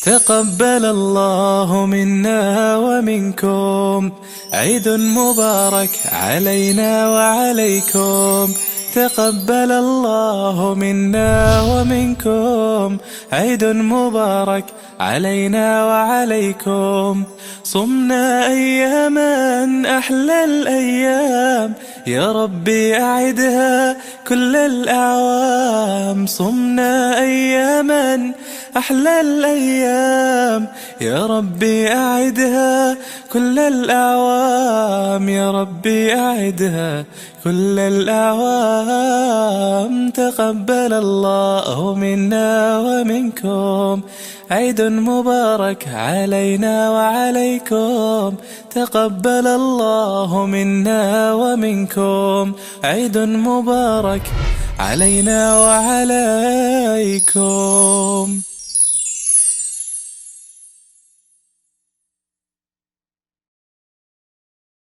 تقبل الله منا ومنكم، عيد مبارك علينا وعليكم. تقبل الله منا ومنكم، عيد مبارك علينا وعليكم. صمنا أياما أحلى الأيام، يا ربي أعدها كل الأعوام. صمنا أياما أحلى الأيام، يا ربي أعدها كل الأعوام. يا ربي أعدها كل الأعوام. تقبل الله منا ومنكم، عيد مبارك علينا وعليكم. تقبل الله منا ومنكم، عيد مبارك علينا وعليكم.